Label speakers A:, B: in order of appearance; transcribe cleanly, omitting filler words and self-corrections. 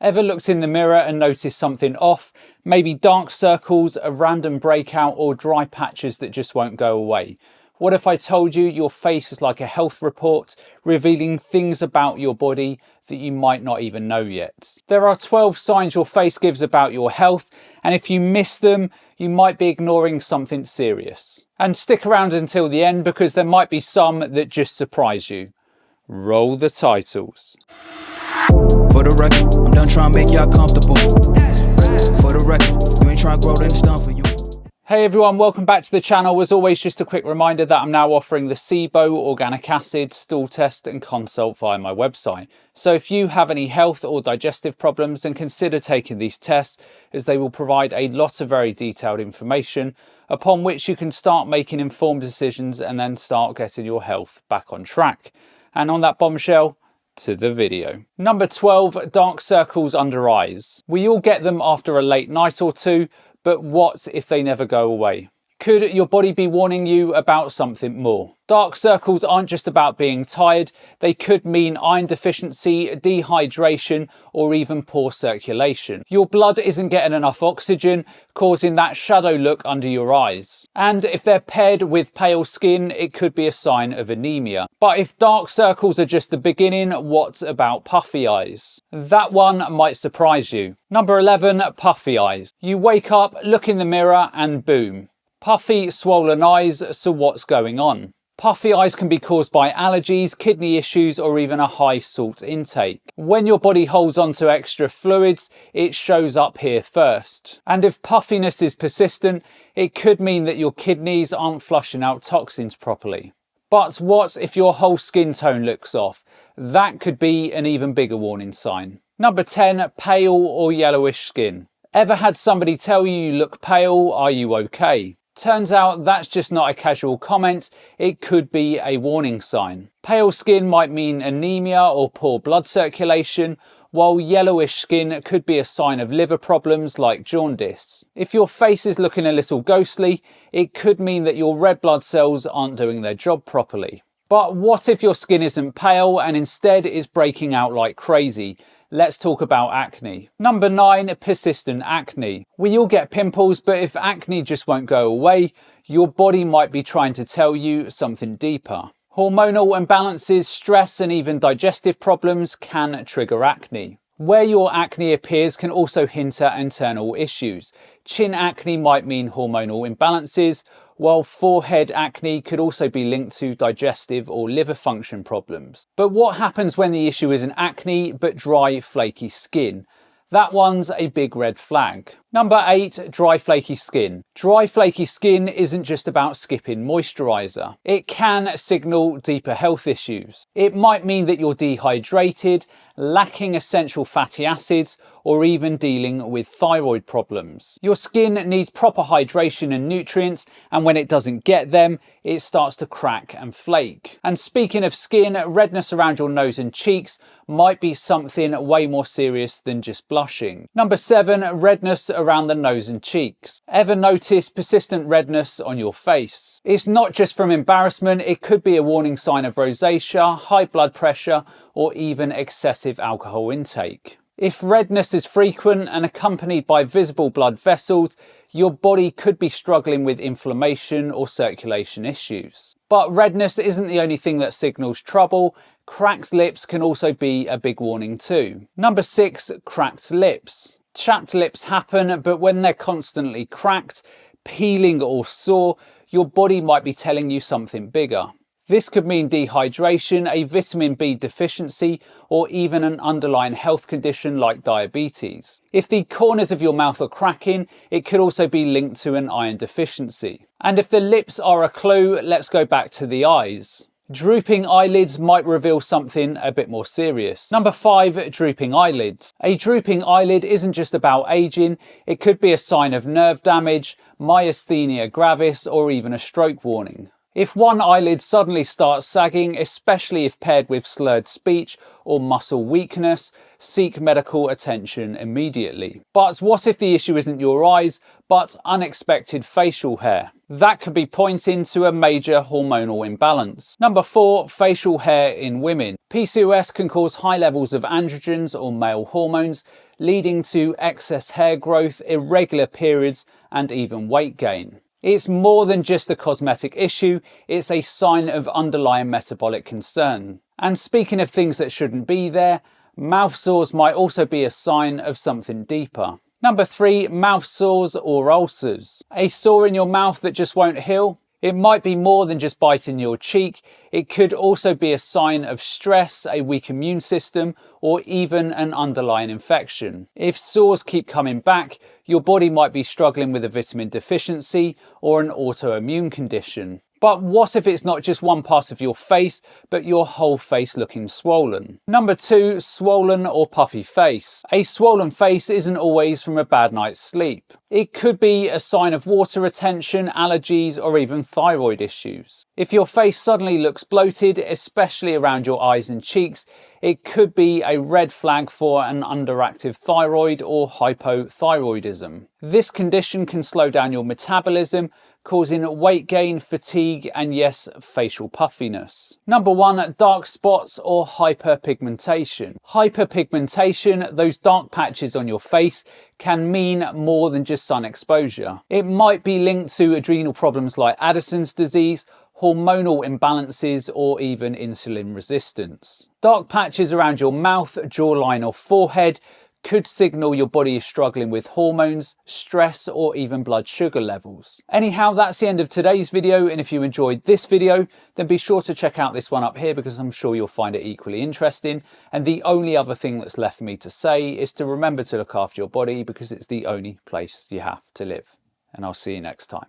A: Ever looked in the mirror and noticed something off? Maybe dark circles, a random breakout, or dry patches that just won't go away? What if I told you your face is like a health report, revealing things about your body that you might not even know yet? There are 12 signs your face gives about your health, and if you miss them, you might be ignoring something serious. And stick around until the end, because there might be some that just surprise you. Roll the titles.
B: For the record, I'm done trying to make y'all comfortable. For the record, you ain't trying to grow, then it's done for you.
A: Hey everyone, welcome back to the channel. As always, just a quick reminder that I'm now offering the SIBO, organic acid, stool test and consult via my website. So if you have any health or digestive problems, then consider taking these tests, as they will provide a lot of very detailed information upon which you can start making informed decisions and then start getting your health back on track. And on that bombshell, to the video. Number 12, dark circles under eyes. We all get them after a late night or two, but what if they never go away? Could your body be warning you about something more? Dark circles aren't just about being tired. They could mean iron deficiency, dehydration, or even poor circulation. Your blood isn't getting enough oxygen, causing that shadow look under your eyes. And if they're paired with pale skin, it could be a sign of anemia. But if dark circles are just the beginning, what about puffy eyes? That one might surprise you. Number 11, puffy eyes. You wake up, look in the mirror, and boom. Puffy, swollen eyes, so what's going on? Puffy eyes can be caused by allergies, kidney issues, or even a high salt intake. When your body holds on to extra fluids, it shows up here first. And if puffiness is persistent, it could mean that your kidneys aren't flushing out toxins properly. But what if your whole skin tone looks off? That could be an even bigger warning sign. Number 10, pale or yellowish skin. Ever had somebody tell you look pale, are you okay? Turns out that's just not a casual comment, it could be a warning sign. Pale skin might mean anemia or poor blood circulation, while yellowish skin could be a sign of liver problems like jaundice. If your face is looking a little ghostly, it could mean that your red blood cells aren't doing their job properly. But what if your skin isn't pale and instead is breaking out like crazy? Let's talk about acne. Number 9, persistent acne. We all get pimples, but if acne just won't go away, your body might be trying to tell you something deeper. Hormonal imbalances, stress, and even digestive problems can trigger acne. Where your acne appears can also hint at internal issues. Chin acne might mean hormonal imbalances, while forehead acne could also be linked to digestive or liver function problems. But what happens when the issue isn't acne, but dry, flaky skin? That one's a big red flag. Number 8, dry, flaky skin. Dry, flaky skin isn't just about skipping moisturiser. It can signal deeper health issues. It might mean that you're dehydrated, lacking essential fatty acids, or even dealing with thyroid problems. Your skin needs proper hydration and nutrients, and when it doesn't get them, it starts to crack and flake. And speaking of skin, redness around your nose and cheeks might be something way more serious than just blushing. Number 7, redness around the nose and cheeks. Ever notice persistent redness on your face? It's not just from embarrassment, it could be a warning sign of rosacea, high blood pressure, or even excessive alcohol intake. If redness is frequent and accompanied by visible blood vessels, your body could be struggling with inflammation or circulation issues. But redness isn't the only thing that signals trouble. Cracked lips can also be a big warning too. Number 6, cracked lips. Chapped lips happen, but when they're constantly cracked, peeling or sore, your body might be telling you something bigger. This could mean dehydration, a vitamin B deficiency, or even an underlying health condition like diabetes. If the corners of your mouth are cracking, it could also be linked to an iron deficiency. And if the lips are a clue, let's go back to the eyes. Drooping eyelids might reveal something a bit more serious. Number 5, drooping eyelids. A drooping eyelid isn't just about aging, it could be a sign of nerve damage, myasthenia gravis, or even a stroke warning. If one eyelid suddenly starts sagging, especially if paired with slurred speech or muscle weakness, seek medical attention immediately. But what if the issue isn't your eyes, but unexpected facial hair? That could be pointing to a major hormonal imbalance. Number 4, facial hair in women. PCOS can cause high levels of androgens or male hormones, leading to excess hair growth, irregular periods, and even weight gain. It's more than just a cosmetic issue, it's a sign of underlying metabolic concern. And speaking of things that shouldn't be there, mouth sores might also be a sign of something deeper. Number 3, mouth sores or ulcers. A sore in your mouth that just won't heal? It might be more than just biting your cheek. It could also be a sign of stress, a weak immune system, or even an underlying infection. If sores keep coming back, your body might be struggling with a vitamin deficiency or an autoimmune condition. But what if it's not just one part of your face, but your whole face looking swollen? Number 2, swollen or puffy face. A swollen face isn't always from a bad night's sleep. It could be a sign of water retention, allergies, or even thyroid issues. If your face suddenly looks bloated, especially around your eyes and cheeks, it could be a red flag for an underactive thyroid or hypothyroidism. This condition can slow down your metabolism, causing weight gain, fatigue, and yes, facial puffiness. Number 1, dark spots or hyperpigmentation. Hyperpigmentation, those dark patches on your face, can mean more than just sun exposure. It might be linked to adrenal problems like Addison's disease, hormonal imbalances, or even insulin resistance. Dark patches around your mouth, jawline, or forehead could signal your body is struggling with hormones, stress, or even blood sugar levels. Anyhow, that's the end of today's video, and if you enjoyed this video, then be sure to check out this one up here because I'm sure you'll find it equally interesting. And the only other thing that's left for me to say is to remember to look after your body because it's the only place you have to live. And I'll see you next time.